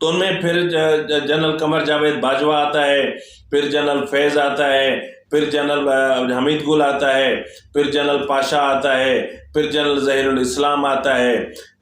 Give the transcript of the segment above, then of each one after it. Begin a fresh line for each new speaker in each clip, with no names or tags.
تو ان میں پھر جنرل قمر جاوید باجوہ آتا ہے، پھر جنرل فیض آتا ہے، پھر جنرل حمید گل آتا ہے، پھر جنرل پاشا آتا ہے، پھر جنرل ظہیر الاسلام آتا ہے،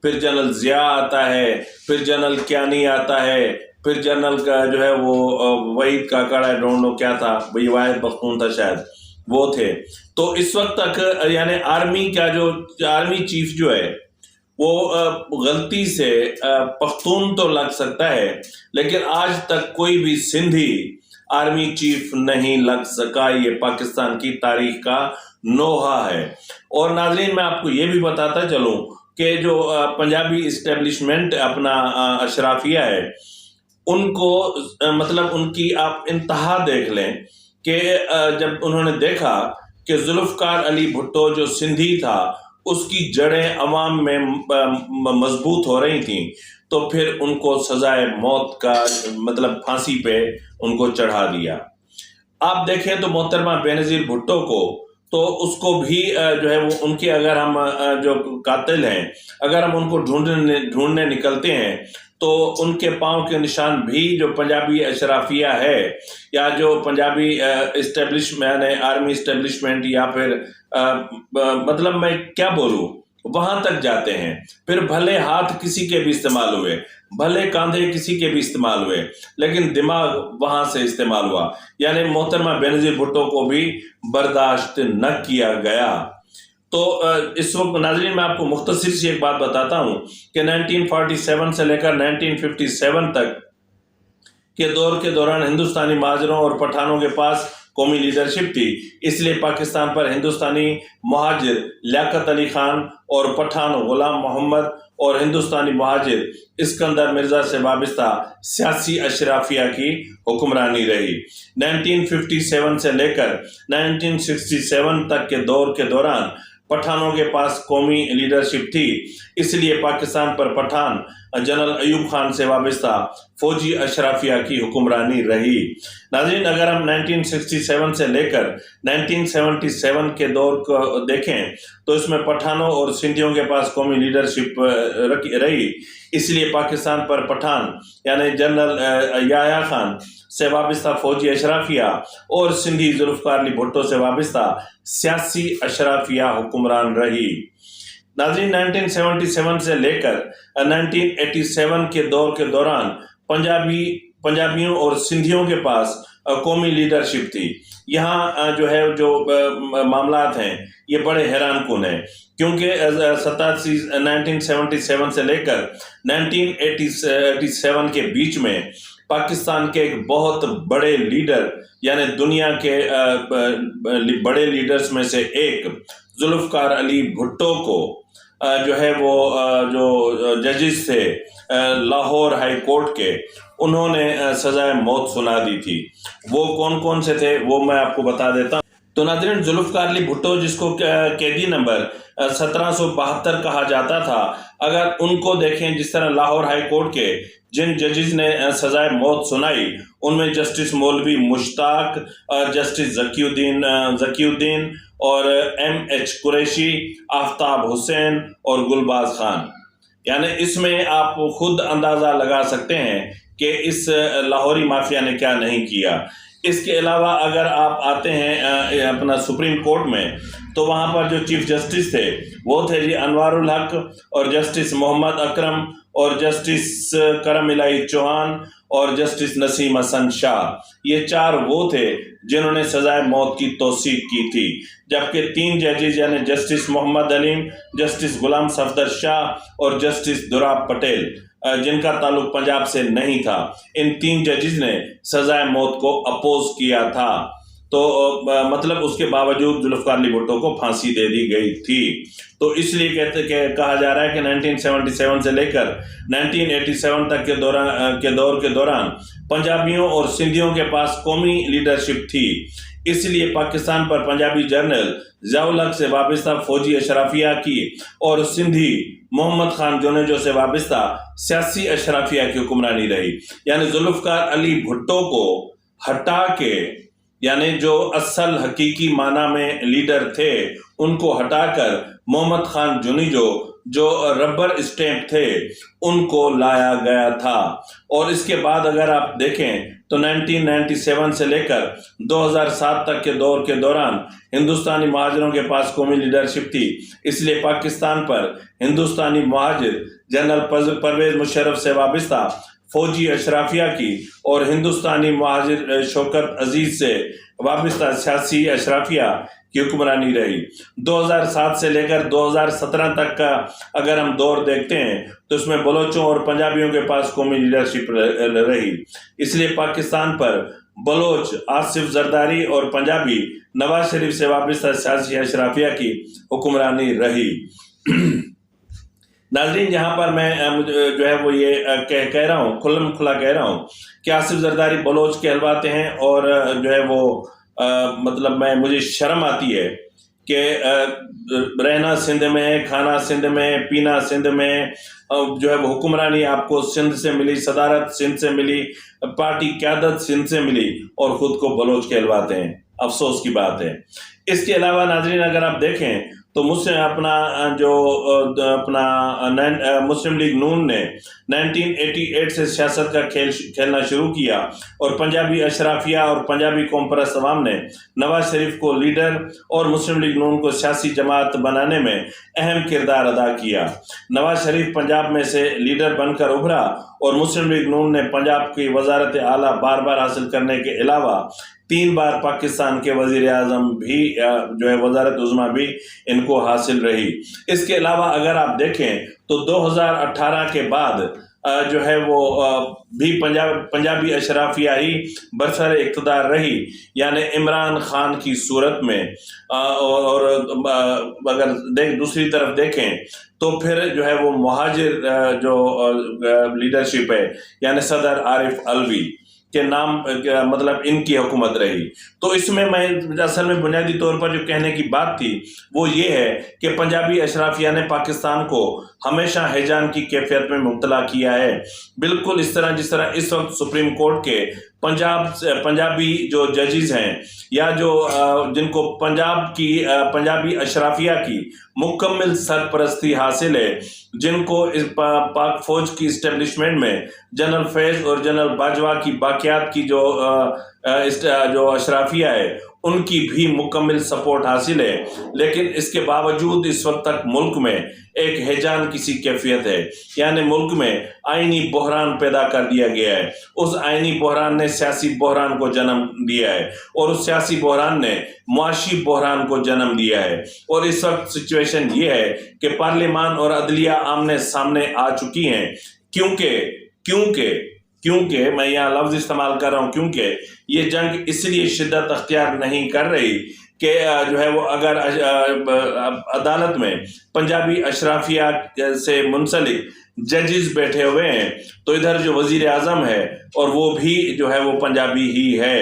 پھر جنرل ضیاء آتا ہے، پھر جنرل کیانی آتا ہے، پھر جنرل کا جو ہے وہ وحید کاکڑ ہے، ڈونٹ نو کیا تھا، وہی واحد پختون تھا شاید، وہ تھے۔ تو اس وقت تک یعنی آرمی کا جو آرمی چیف جو ہے وہ غلطی سے پختون تو لگ سکتا ہے، لیکن آج تک کوئی بھی سندھی آرمی چیف نہیں لگ سکا۔ یہ پاکستان کی تاریخ کا نوحہ ہے۔ اور ناظرین میں آپ کو یہ بھی بتاتا چلوں کہ جو پنجابی اسٹیبلشمنٹ اپنا اشرافیہ ہے، ان کو مطلب ان کی آپ انتہا دیکھ لیں کہ جب انہوں نے دیکھا کہ ذوالفقار علی بھٹو جو سندھی تھا اس کی جڑیں عوام میں مضبوط ہو رہی تھیں، تو پھر ان کو سزائے موت کا مطلب پھانسی پہ ان کو چڑھا دیا۔ آپ دیکھیں تو محترمہ بینظیر بھٹو کو تو اس کو بھی جو ہے وہ ان کے اگر ہم جو قاتل ہیں اگر ہم ان کو ڈھونڈنے نکلتے ہیں تو ان کے پاؤں کے نشان بھی جو پنجابی اشرافیہ ہے یا جو پنجابی اسٹیبلشمنٹ آرمی اسٹیبلشمنٹ یا پھر مطلب میں کیا بولوں وہاں تک جاتے ہیں۔ پھر بھلے ہاتھ کسی کے بھی استعمال ہوئے، بھلے کاندھے کسی کے بھی استعمال ہوئے، لیکن دماغ وہاں سے استعمال ہوا، یعنی محترمہ بینظیر بھٹو کو بھی برداشت نہ کیا گیا۔ تو اس وقت ناظرین میں آپ کو مختصر سی ایک بات بتاتا ہوں کہ 1947 سے لے کر 1957 تک کے دور کے دوران ہندوستانی مہاجروں اور پٹھانوں کے پاس قومی لیڈرشپ تھی، اس لیے پاکستان پر ہندوستانی مہاجر لیاقت علی خان اور پٹھان غلام محمد اور ہندوستانی مہاجر اسکندر مرزا سے وابستہ سیاسی اشرافیہ کی حکمرانی رہی۔ 1957 سے لے کر 1967 تک کے دور کے دوران پٹھانوں کے پاس قومی لیڈرشپ تھی، اس لیے پاکستان پر پٹھان جنرل ایوب خان سے وابستہ فوجی اشرافیہ کی حکمرانی رہی۔ ناظرین اگر ہم 1967 سے لے کر 1977 کے دور کو دیکھیں تو اس میں پٹھانوں اور سندھیوں کے پاس قومی لیڈرشپ رہی، اس لیے پاکستان پر پٹھان یعنی جنرل یحییٰ خان سے وابستہ فوجی اشرافیہ اور سندھی ذوالفقار علی بھٹو سے وابستہ سیاسی اشرافیہ حکمران رہی۔ ناظرین 1977 سے لے کر 1987 کے دور کے دوران پنجابیوں اور سندھیوں کے پاس قومی لیڈرشپ تھی۔ یہاں جو ہے جو معاملات ہیں یہ بڑے حیران کن ہیں، کیونکہ 1977 سے لے کر 1987 کے بیچ میں پاکستان کے ایک بہت بڑے لیڈر یعنی دنیا کے بڑے لیڈرز میں سے ایک ذوالفقار علی بھٹو کو جو ہے وہ جو ججز تھے لاہور ہائی کورٹ کے، انہوں نے سزائے موت سنا دی تھی۔ وہ کون کون سے تھے وہ میں آپ کو بتا دیتا ہوں۔ تو ناظرین ذوالفقار علی بھٹو جس کو قیدی نمبر 1772 کہا جاتا تھا، اگر ان کو دیکھیں جس طرح لاہور ہائی کورٹ کے جن ججز نے سزائے موت سنائی ان میں جسٹس مولوی مشتاق، جسٹس ذکی الدین اور M.H. قریشی، آفتاب حسین اور گلباز خان، یعنی اس میں آپ خود اندازہ لگا سکتے ہیں کہ اس لاہوری مافیا نے کیا نہیں کیا۔ اس کے علاوہ اگر آپ آتے ہیں اپنا سپریم کورٹ میں تو وہاں پر جو چیف جسٹس تھے وہ تھے جی انوار الحق اور جسٹس محمد اکرم اور جسٹس کرم الہی چوہان اور جسٹس نسیم حسن شاہ۔ یہ چار وہ تھے جنہوں نے سزائے موت کی توثیق کی تھی، جبکہ 3 ججز یعنی جسٹس محمد علیم، جسٹس غلام صفدر شاہ اور جسٹس دراب پٹیل جن کا تعلق پنجاب سے نہیں تھا، ان 3 ججز نے سزائے موت کو اپوز کیا تھا۔ تو مطلب اس کے باوجود ذوالفقار علی بھٹو کو پھانسی دے دی گئی تھی۔ تو اس لیے کہا جا رہا ہے کہ 1977 سے لے کر 1987 تک کے دور کے دوران پنجابیوں اور سندھیوں کے پاس قومی لیڈرشپ تھی، اس لیے پاکستان پر پنجابی جنرل ضیاء الحق سے وابستہ فوجی اشرافیہ کی اور سندھی محمد خان جونیجو سے وابستہ سیاسی اشرافیہ کی حکمرانی رہی۔ یعنی ذوالفقار علی بھٹو کو ہٹا کے یعنی جو اصل حقیقی معنی میں لیڈر تھے ان کو ہٹا کر محمد خان جونیجو جو ربر اسٹیمپ تھے ان کو لایا گیا تھا. اور اس کے بعد اگر آپ دیکھیں تو 1997 سے لے کر 2007 تک کے دور کے دوران ہندوستانی مہاجروں کے پاس قومی لیڈرشپ تھی. اس لیے پاکستان پر ہندوستانی مہاجر جنرل پرویز مشرف سے وابستہ فوجی اشرافیہ کی اور ہندوستانی مہاجر شوکت عزیز سے وابستہ سیاسی اشرافیہ کی حکمرانی رہی. 2007 سے لے کر 2017 تک کا اگر ہم دور دیکھتے ہیں تو اس میں بلوچوں اور پنجابیوں کے پاس قومی لیڈرشپ رہی. اس لیے پاکستان پر بلوچ آصف زرداری اور پنجابی نواز شریف سے وابستہ سیاسی اشرافیہ کی حکمرانی رہی. ناظرین یہاں پر میں جو ہے وہ یہ کہہ رہا ہوں، کھلم کھلا کہہ رہا ہوں کہ آصف زرداری بلوچ کہلواتے ہیں اور جو ہے وہ مطلب مجھے شرم آتی ہے کہ رہنا سندھ میں، کھانا سندھ میں، پینا سندھ میں، جو ہے وہ حکمرانی آپ کو سندھ سے ملی، صدارت سندھ سے ملی، پارٹی قیادت سندھ سے ملی اور خود کو بلوچ کہلواتے ہیں. افسوس کی بات ہے. اس کے علاوہ ناظرین اگر آپ دیکھیں تو مسلم لیگ نون نے 1988 سے سیاست کا کھیلنا شروع کیا اور پنجابی اشرافیہ اور پنجابی قوم پرست عوام نے نواز شریف کو لیڈر اور مسلم لیگ نون کو سیاسی جماعت بنانے میں اہم کردار ادا کیا. نواز شریف پنجاب میں سے لیڈر بن کر ابھرا اور مسلم لیگ نون نے پنجاب کی وزارت اعلیٰ بار بار حاصل کرنے کے علاوہ 3 بار پاکستان کے وزیر اعظم بھی جو ہے وزارت عظمیٰ بھی ان کو حاصل رہی. اس کے علاوہ اگر آپ دیکھیں تو 2018 کے بعد جو ہے وہ بھی پنجابی اشرافیہ ہی برسر اقتدار رہی. یعنی عمران خان کی صورت میں اور اگر دوسری طرف دیکھیں تو پھر جو ہے وہ مہاجر جو لیڈرشپ ہے یعنی صدر عارف علوی کے نام مطلب ان کی حکومت رہی. تو اس میں اصل میں بنیادی طور پر جو کہنے کی بات تھی وہ یہ ہے کہ پنجابی اشرافیہ نے پاکستان کو ہمیشہ ہیجان کی کیفیت میں مبتلا کیا ہے. بالکل اس طرح جس طرح اس وقت سپریم کورٹ کے پنجابی جو ججز ہیں یا جو جن کو پنجابی اشرافیہ کی مکمل سرپرستی حاصل ہے، جن کو پاک فوج کی اسٹیبلشمنٹ میں جنرل فیض اور جنرل باجوہ کی باقیات کی جو اشرافیہ ہے ان کی بھی مکمل سپورٹ حاصل ہے، لیکن اس کے باوجود اس وقت تک ملک میں ایک ہیجان کسی کیفیت ہے. یعنی ملک میں آئینی بحران پیدا کر دیا گیا ہے. اس آئینی بحران نے سیاسی بحران کو جنم دیا ہے اور اس سیاسی بحران نے معاشی بحران کو جنم دیا ہے. اور اس وقت سچویشن یہ ہے کہ پارلیمان اور عدلیہ آمنے سامنے آ چکی ہیں. کیونکہ میں یہاں لفظ استعمال کر رہا ہوں کیونکہ یہ جنگ اس لیے شدت اختیار نہیں کر رہی کہ جو ہے وہ اگر عدالت میں پنجابی اشرافیہ سے منسلک ججز بیٹھے ہوئے ہیں تو ادھر جو وزیر اعظم ہے اور وہ بھی جو ہے وہ پنجابی ہی ہے.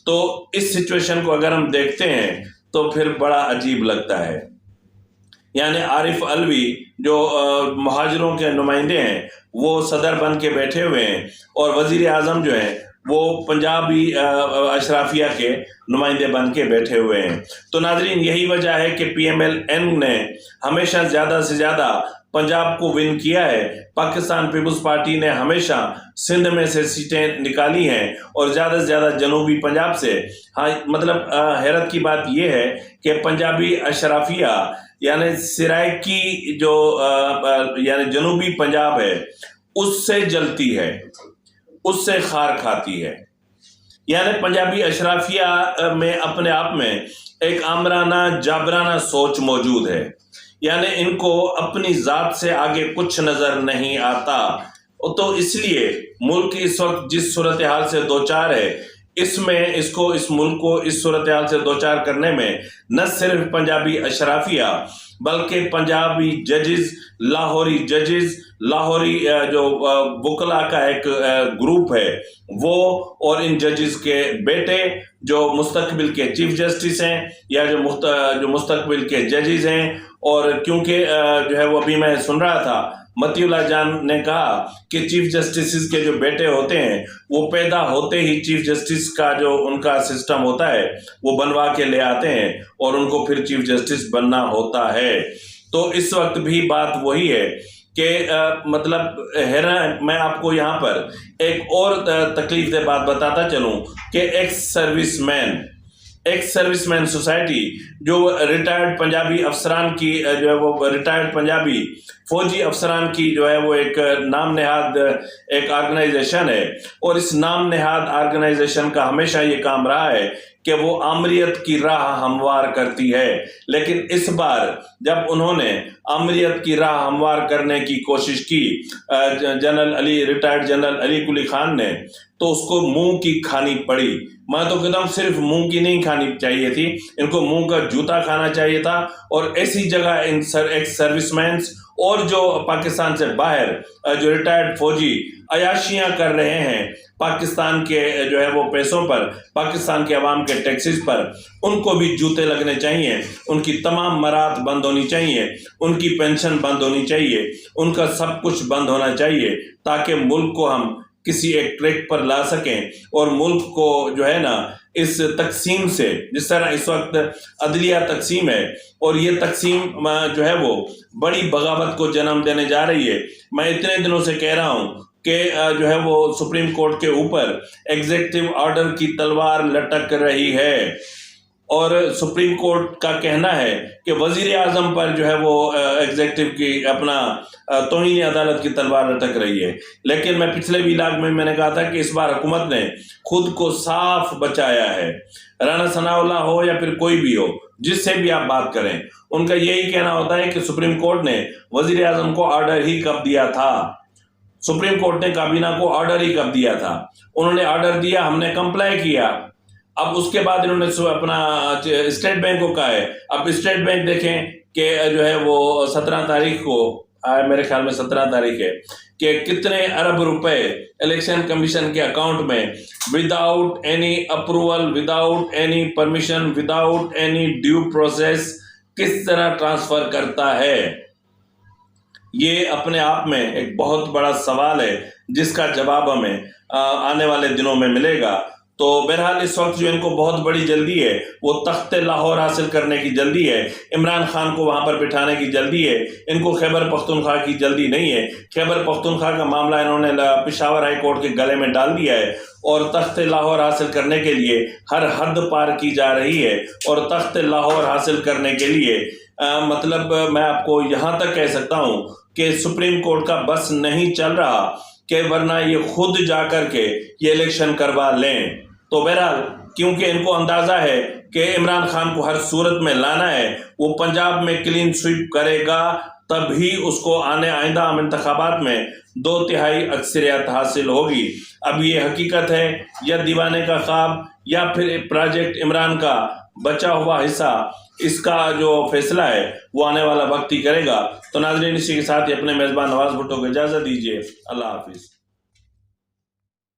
تو اس سچویشن کو اگر ہم دیکھتے ہیں تو پھر بڑا عجیب لگتا ہے. یعنی عارف علوی جو مہاجروں کے نمائندے ہیں وہ صدر بن کے بیٹھے ہوئے ہیں اور وزیر اعظم جو ہیں وہ پنجابی اشرافیہ کے نمائندے بن کے بیٹھے ہوئے ہیں. تو ناظرین یہی وجہ ہے کہ پی ایم ایل این نے ہمیشہ زیادہ سے زیادہ پنجاب کو ون کیا ہے. پاکستان پیپلز پارٹی نے ہمیشہ سندھ میں سے سیٹیں نکالی ہیں اور زیادہ سے زیادہ جنوبی پنجاب سے. مطلب حیرت کی بات یہ ہے کہ پنجابی اشرافیہ یعنی سرائکی جو یعنی جنوبی پنجاب ہے اس سے جلتی ہے، اس سے خار کھاتی ہے. یعنی پنجابی اشرافیہ میں اپنے آپ میں ایک آمرانہ جابرانہ سوچ موجود ہے. یعنی ان کو اپنی ذات سے آگے کچھ نظر نہیں آتا. تو اس لیے ملک اس وقت جس صورتحال سے دوچار ہے اس ملک کو اس صورتحال سے دوچار کرنے میں نہ صرف پنجابی اشرافیہ بلکہ پنجابی ججز، لاہوری جو وکلا کا ایک گروپ ہے وہ اور ان ججز کے بیٹے جو مستقبل کے چیف جسٹس ہیں یا جو مستقبل کے ججز ہیں. اور کیونکہ جو ہے وہ ابھی میں سن رہا تھا متی اللہ جان نے کہا کہ چیف جسٹس کے جو بیٹے ہوتے ہیں وہ پیدا ہوتے ہی چیف جسٹس کا جو ان کا سسٹم ہوتا ہے وہ بنوا کے لے آتے ہیں اور ان کو پھر چیف جسٹس بننا ہوتا ہے. تو اس وقت بھی بات وہی ہے کہ مطلب میں آپ کو یہاں پر ایک اور تکلیف دہ بات بتاتا چلوں کہ ایکس سروس مین سوسائٹی جو ریٹائرڈ پنجابی افسران کی جو ہے وہ ریٹائرڈ پنجابی فوجی افسران کی جو ہے وہ ایک نام نہاد ایک آرگنائزیشن ہے، اور اس نام نہاد آرگنائزیشن کا ہمیشہ یہ کام رہا ہے کہ وہ آمریت کی راہ ہموار کرتی ہے، لیکن اس بار جب انہوں نے آمریت کی راہ ہموار کرنے کی کوشش کی ریٹائرڈ جنرل علی قلی خان نے، تو اس کو منہ کی کھانی پڑی۔ میں تو کہتا ہوں صرف منہ کی نہیں کھانی چاہیے تھی، ان کو منہ کا جوتا کھانا چاہیے تھا، اور ایسی جگہ ایکس سروس مینس اور جو پاکستان سے باہر جو ریٹائرڈ فوجی عیاشیاں کر رہے ہیں پاکستان کے جو ہے وہ پیسوں پر، پاکستان کے عوام کے ٹیکسز پر، ان کو بھی جوتے لگنے چاہیے، ان کی تمام مرات بند ہونی چاہیے، ان کی پینشن بند ہونی چاہیے، ان کا سب کچھ بند ہونا چاہیے، تاکہ ملک کو ہم کسی ایک ٹریک پر لا سکیں، اور ملک کو جو ہے نا اس تقسیم سے، جس طرح اس وقت عدلیہ تقسیم ہے اور یہ تقسیم جو ہے وہ بڑی بغاوت کو جنم دینے جا رہی ہے۔ میں اتنے دنوں سے کہہ رہا ہوں کہ جو ہے وہ سپریم کورٹ کے اوپر ایگزیکٹو آرڈر کی تلوار لٹک رہی ہے، اور سپریم کورٹ کا کہنا ہے کہ وزیر اعظم پر جو ہے وہ ایگزیکٹو کی اپنا توہین عدالت کی تلوار لٹک رہی ہے۔ لیکن میں پچھلے ویلاگ میں نے کہا تھا کہ اس بار حکومت نے خود کو صاف بچایا ہے، رانا ثناء اللہ ہو یا پھر کوئی بھی ہو، جس سے بھی آپ بات کریں، ان کا یہی کہنا ہوتا ہے کہ سپریم کورٹ نے وزیر اعظم کو آرڈر ہی کب دیا تھا، سپریم کورٹ نے کابینہ کو آرڈر ہی کب دیا تھا، انہوں نے آرڈر دیا، ہم نے کمپلائی کیا، اب اس کے بعد انہوں نے اپنا اسٹیٹ بینک کو کہا ہے۔ اب اسٹیٹ بینک دیکھیں کہ جو ہے وہ 17 تاریخ کو، میرے خیال میں 17 تاریخ ہے، کہ کتنے ارب روپے الیکشن کمیشن کے اکاؤنٹ میں without any approval, without any permission, without any due process کس طرح ٹرانسفر کرتا ہے۔ یہ اپنے آپ میں ایک بہت بڑا سوال ہے جس کا جواب ہمیں آنے والے دنوں میں ملے گا۔ تو بہرحال اس وقت جو ان کو بہت بڑی جلدی ہے، وہ تخت لاہور حاصل کرنے کی جلدی ہے، عمران خان کو وہاں پر بٹھانے کی جلدی ہے، ان کو خیبر پختونخوا کی جلدی نہیں ہے۔ خیبر پختونخوا کا معاملہ انہوں نے پشاور ہائی کورٹ کے گلے میں ڈال دیا ہے، اور تخت لاہور حاصل کرنے کے لیے ہر حد پار کی جا رہی ہے، اور تخت لاہور حاصل کرنے کے لیے مطلب میں آپ کو یہاں تک کہہ سکتا ہوں کہ سپریم کورٹ کا بس نہیں چل رہا، کہ ورنہ یہ خود جا کر کے یہ الیکشن کروا لیں۔ تو بہرحال کیونکہ ان کو اندازہ ہے کہ عمران خان کو ہر صورت میں لانا ہے، وہ پنجاب میں کلین سویپ کرے گا، تب ہی اس کو آئندہ عام انتخابات میں 2/3 اکثریت حاصل ہوگی۔ اب یہ حقیقت ہے یا دیوانے کا خواب، یا پھر پروجیکٹ عمران کا بچا ہوا حصہ، اس کا جو فیصلہ ہے وہ آنے والا وقت ہی کرے گا۔ تو ناظرین، اسی کے ساتھ ہی اپنے میزبان نواز بھٹو کو اجازت دیجیے۔ اللہ حافظ۔